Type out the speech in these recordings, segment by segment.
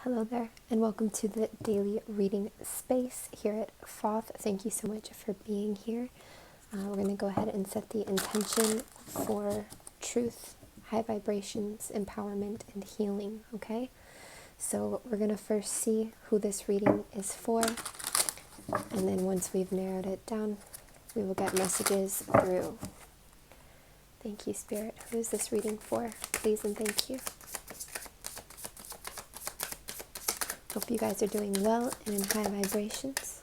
Hello there, and welcome to the daily reading space here at FOTH. Thank you so much for being here. We're going to go ahead and set the intention for truth, high vibrations, empowerment, and healing, okay? So we're going to first see who this reading is for, and then once we've narrowed it down, we will get messages through. Thank you, Spirit. Who is this reading for? Please and thank you. Hope you guys are doing well and in high vibrations.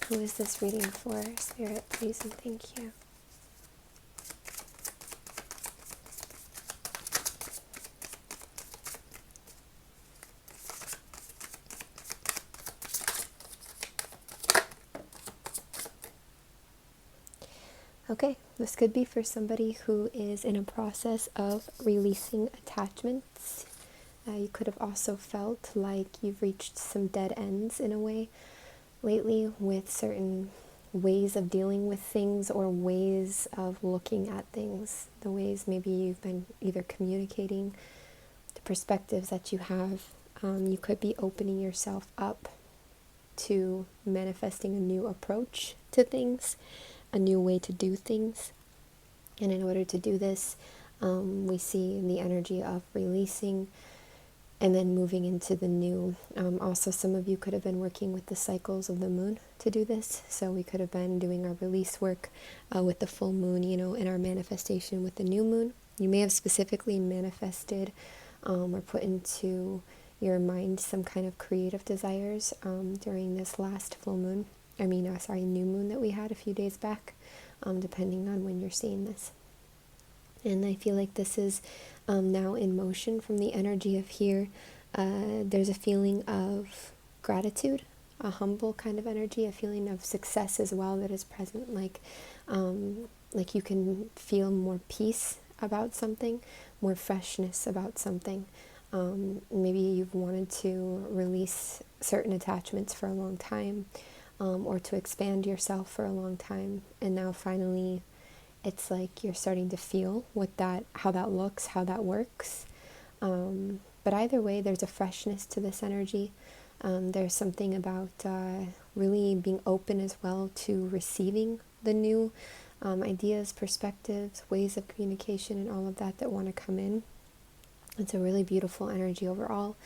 Who is this reading for, Spirit? Please and thank you. Okay, this could be for somebody who is in a process of releasing attachments. You could have also felt like you've reached some dead ends in a way lately with certain ways of dealing with things or ways of looking at things. The ways maybe you've been either communicating, the perspectives that you have. You could be opening yourself up to manifesting a new approach to things, a new way to do things. And in order to do this, we see the energy of releasing and then moving into the new. Also, some of you could have been working with the cycles of the moon to do this. So we could have been doing our release work with the full moon, in our manifestation with the new moon. You may have specifically manifested or put into your mind some kind of creative desires during this last full moon. New moon that we had a few days back, depending on when you're seeing this. And I feel like this is now in motion from the energy of here. There's a feeling of gratitude, a humble kind of energy, a feeling of success as well that is present, like you can feel more peace about something, more freshness about something. Maybe you've wanted to release certain attachments for a long time, or to expand yourself for a long time, and now finally it's like you're starting to feel how that looks, how that works. But either way, there's a freshness to this energy. There's something about really being open as well to receiving the new ideas, perspectives, ways of communication, and all of that want to come in. It's a really beautiful energy overall.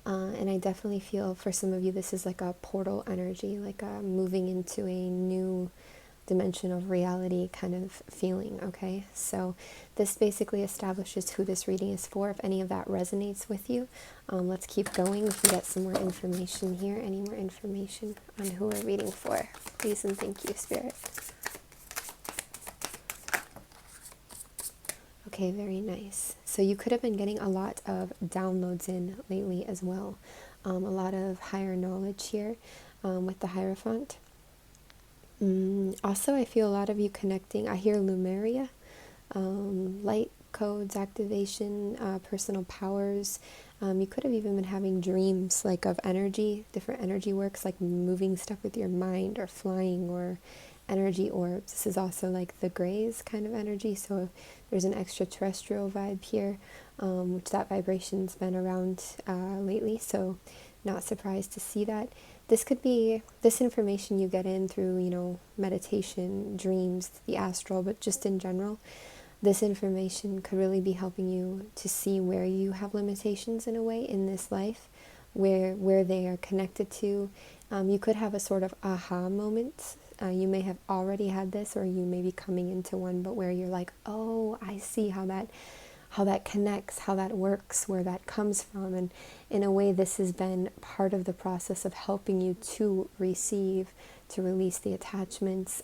And I definitely feel for some of you this is like a portal energy, like moving into a new dimension of reality kind of feeling, okay? So this basically establishes who this reading is for. If any of that resonates with you, let's keep going. We can get some more information here. Any more information on who we're reading for? Please and thank you, Spirit. Okay, very nice. So you could have been getting a lot of downloads in lately as well. A lot of higher knowledge here with the Hierophant. Also, I feel a lot of you connecting. I hear Lumeria, light codes, activation, personal powers. You could have even been having dreams like of energy, different energy works, like moving stuff with your mind or flying or energy orbs. This is also like the Greys kind of energy. So there's an extraterrestrial vibe here, which that vibration's been around lately. So not surprised to see that. This could be this information you get in through, meditation, dreams, the astral, but just in general, this information could really be helping you to see where you have limitations in a way in this life, where they are connected to. You could have a sort of aha moment. You may have already had this, or you may be coming into one, but where you're like, oh, I see how that connects, how that works, where that comes from. And in a way, this has been part of the process of helping you to receive, to release the attachments,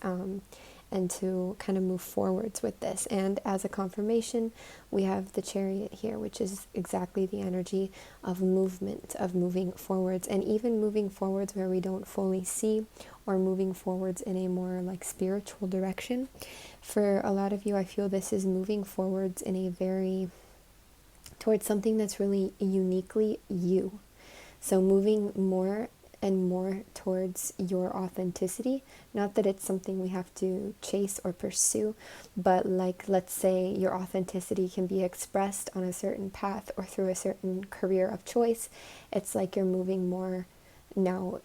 and to kind of move forwards with this. And as a confirmation, we have the Chariot here, which is exactly the energy of movement, of moving forwards, and even moving forwards where we don't fully see, or moving forwards in a more like spiritual direction. For a lot of you, I feel this is moving forwards in a very towards something that's really uniquely you. So moving more and more towards your authenticity. Not that it's something we have to chase or pursue, but like, let's say your authenticity can be expressed on a certain path or through a certain career of choice. It's like you're moving more now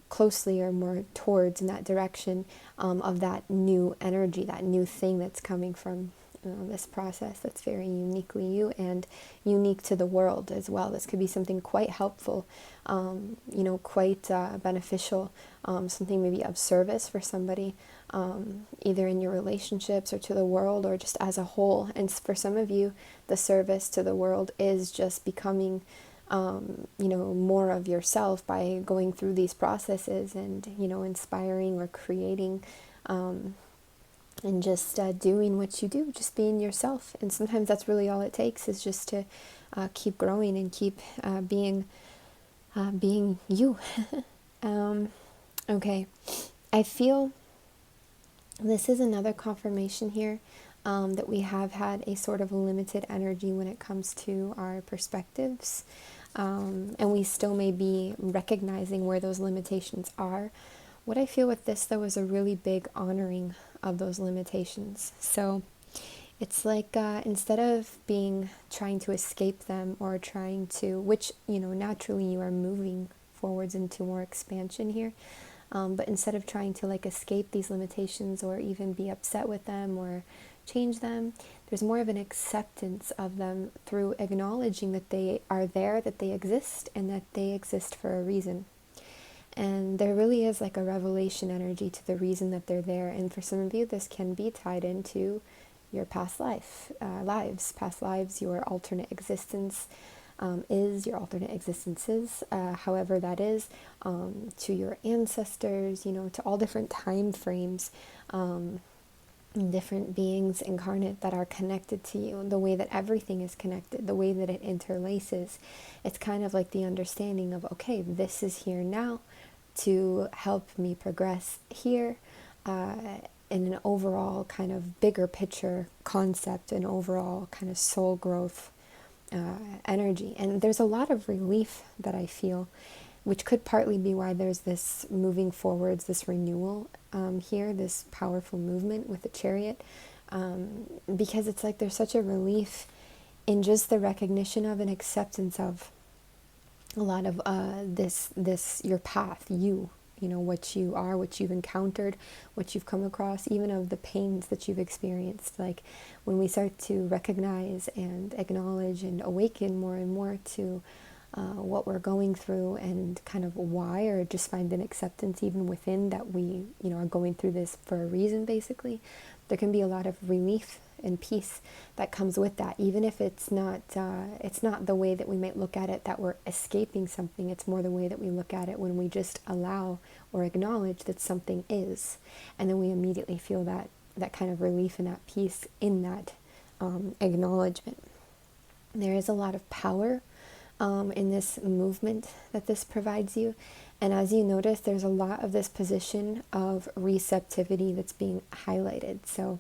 closely or more towards in that direction of that new energy, that new thing that's coming from this process that's very uniquely you and unique to the world as well. This could be something quite helpful, quite beneficial, something maybe of service for somebody, either in your relationships or to the world or just as a whole. And for some of you, the service to the world is just becoming more of yourself by going through these processes and, inspiring or creating, and just doing what you do, just being yourself. And sometimes that's really all it takes, is just to keep growing and keep being you. Okay, I feel this is another confirmation here that we have had a sort of limited energy when it comes to our perspectives. And we still may be recognizing where those limitations are. What I feel with this, though, is a really big honoring of those limitations. So it's like instead of trying to escape them or trying to, which, naturally you are moving forwards into more expansion here. But instead of trying to escape these limitations or even be upset with them or change them, there's more of an acceptance of them through acknowledging that they are there, that they exist, and that they exist for a reason. And there really is a revelation energy to the reason that they're there. And for some of you, this can be tied into your past past lives, your alternate existence your alternate existences, however that is, to your ancestors, to all different time frames, different beings incarnate that are connected to you, the way that everything is connected, the way that it interlaces. It's kind of like the understanding of, okay, this is here now to help me progress here in an overall kind of bigger picture concept, an overall kind of soul growth energy. And there's a lot of relief that I feel, which could partly be why there's this moving forwards, this renewal here, this powerful movement with the Chariot, because it's like there's such a relief in just the recognition of and acceptance of a lot of this your path, what you are, what you've encountered, what you've come across, even of the pains that you've experienced. Like when we start to recognize and acknowledge and awaken more and more to what we're going through and kind of why, or just find an acceptance even within that we, are going through this for a reason, basically, there can be a lot of relief and peace that comes with that, even if it's not the way that we might look at it, that we're escaping something. It's more the way that we look at it when we just allow or acknowledge that something is, and then we immediately feel that kind of relief and that peace in that acknowledgement. There is a lot of power in this movement that this provides you. And as you notice, there's a lot of this position of receptivity that's being highlighted. So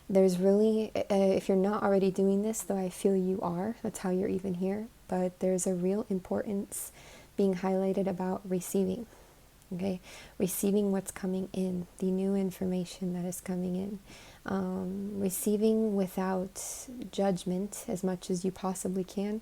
there's really, if you're not already doing this, though I feel you are, that's how you're even here, but there's a real importance being highlighted about receiving, okay? Receiving what's coming in, the new information that is coming in. Receiving without judgment as much as you possibly can.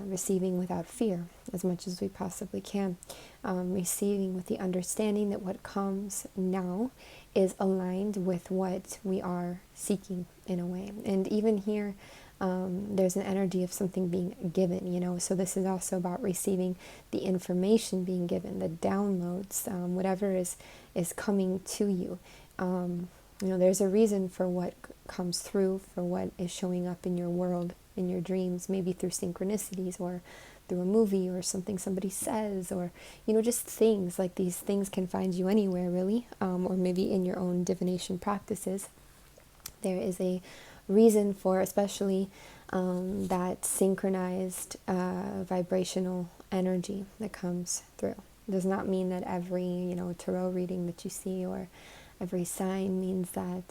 Receiving without fear as much as we possibly can, receiving with the understanding that what comes now is aligned with what we are seeking in a way. And even here, there's an energy of something being given, so this is also about receiving the information being given, the downloads, whatever is coming to you. There's a reason for what comes through, for what is showing up in your world, in your dreams, maybe through synchronicities or through a movie or something somebody says, or just things like these things can find you anywhere really, or maybe in your own divination practices. There is a reason for, especially that synchronized vibrational energy that comes through. It does not mean that every tarot reading that you see or every sign means that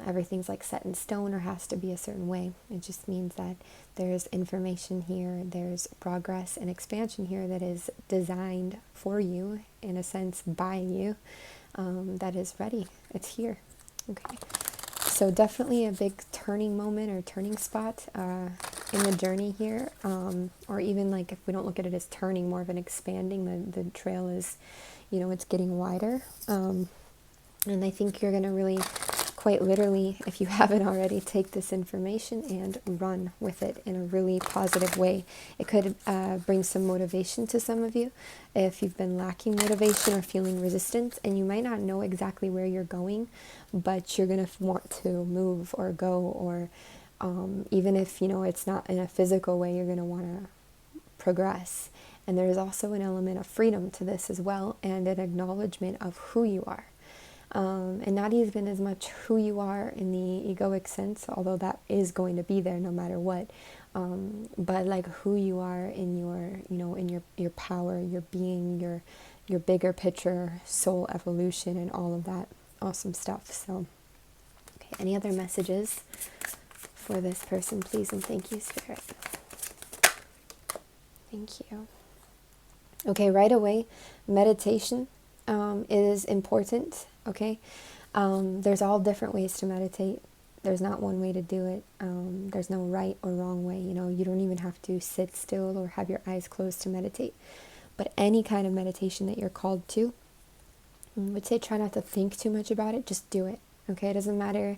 everything's like set in stone or has to be a certain way. It just means that there's information here, there's progress and expansion here that is designed for you, in a sense, by you, that is ready. It's here. Okay. So definitely a big turning moment or turning spot in the journey here, or even like if we don't look at it as turning, more of an expanding. The trail is, it's getting wider, and I think you're going to really, quite literally, if you haven't already, take this information and run with it in a really positive way. It could bring some motivation to some of you if you've been lacking motivation or feeling resistance, and you might not know exactly where you're going, but you're going to want to move or go, or even if, it's not in a physical way, you're going to want to progress. And there's also an element of freedom to this as well, and an acknowledgement of who you are. And not even as much who you are in the egoic sense, although that is going to be there no matter what, but like who you are in your, in your power, your being, your bigger picture, soul evolution, and all of that awesome stuff. So, okay, any other messages for this person, please, and thank you, Spirit. Thank you. Okay, right away, meditation is important. Okay, there's all different ways to meditate. There's not one way to do it. There's no right or wrong way. You don't even have to sit still or have your eyes closed to meditate. But any kind of meditation that you're called to, I would say try not to think too much about it. Just do it. Okay, it doesn't matter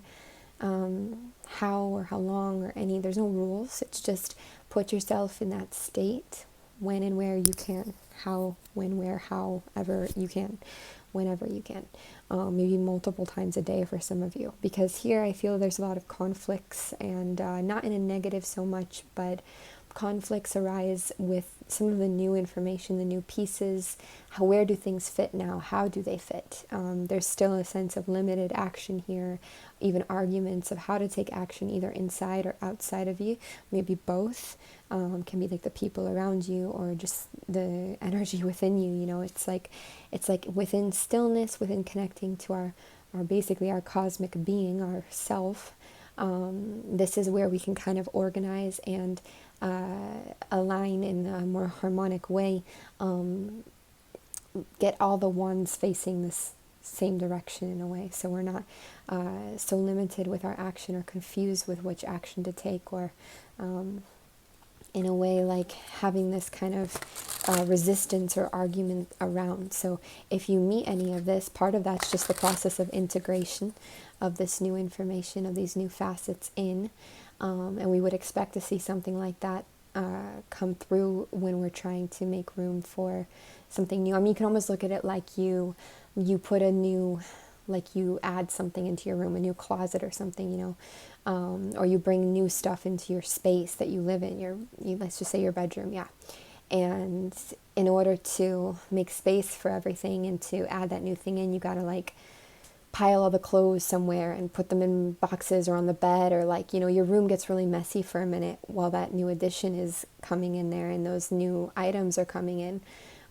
how or how long or any. There's no rules. It's just put yourself in that state when and where you can. How, when, where, however you can. Whenever you can, maybe multiple times a day for some of you, because here I feel there's a lot of conflicts, and not in a negative so much, but conflicts arise with some of the new information, the new pieces. Where do things fit now? How do they fit? There's still a sense of limited action here, even arguments of how to take action either inside or outside of you, maybe both. Can be like the people around you or just the energy within you. It's like within stillness, within connecting to our basically our cosmic being, our self. This is where we can kind of organize and align in a more harmonic way, get all the wands facing this same direction in a way, so we're not so limited with our action or confused with which action to take, or in a way like having this kind of resistance or argument around. So if you meet any of this, part of that's just the process of integration of this new information, of these new facets in, and we would expect to see something like that come through when we're trying to make room for something new. I mean, you can almost look at it like you put a new, like you add something into your room, a new closet or something, or you bring new stuff into your space that you live in, let's just say your bedroom, yeah. And in order to make space for everything and to add that new thing in, you gotta like pile all the clothes somewhere and put them in boxes or on the bed, or like, your room gets really messy for a minute while that new addition is coming in there and those new items are coming in.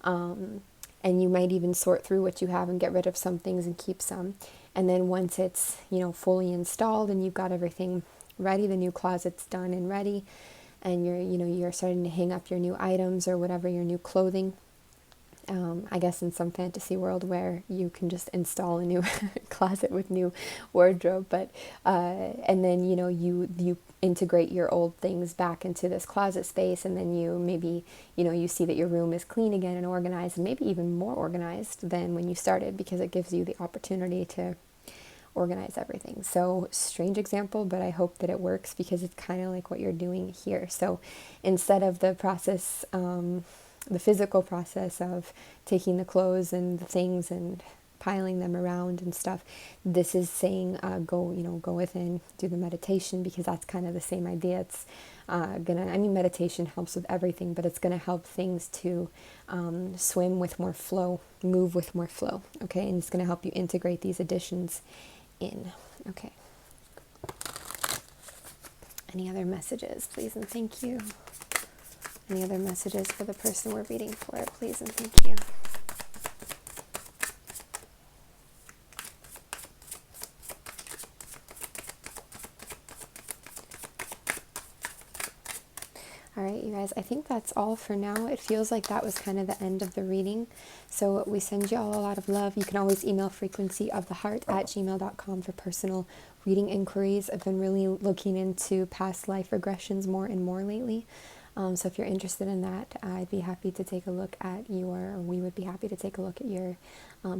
And you might even sort through what you have and get rid of some things and keep some. And then once it's, fully installed and you've got everything ready, the new closet's done and ready, and you're starting to hang up your new items or whatever, your new clothing. I guess in some fantasy world where you can just install a new closet with new wardrobe, but and then you integrate your old things back into this closet space, and then you maybe you see that your room is clean again and organized, and maybe even more organized than when you started, because it gives you the opportunity to organize everything. So strange example, but I hope that it works, because it's kind of like what you're doing here. So instead of the process, the physical process of taking the clothes and the things and piling them around and stuff, this is saying go within, do the meditation, because that's kind of the same idea. It's meditation helps with everything, but it's gonna help things to swim with more flow, move with more flow, okay? And it's gonna help you integrate these additions in, okay? Any other messages, please and thank you? Any other messages for the person we're reading for, please and thank you? All right, you guys, I think that's all for now. It feels like that was kind of the end of the reading. So we send you all a lot of love. You can always email frequencyoftheheart@gmail.com for personal reading inquiries. I've been really looking into past life regressions more and more lately. So if you're interested in that, I'd be happy to take a look at or we would be happy to take a look at your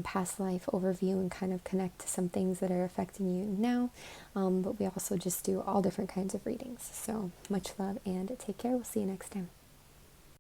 past life overview and kind of connect to some things that are affecting you now. But we also just do all different kinds of readings. So much love and take care. We'll see you next time.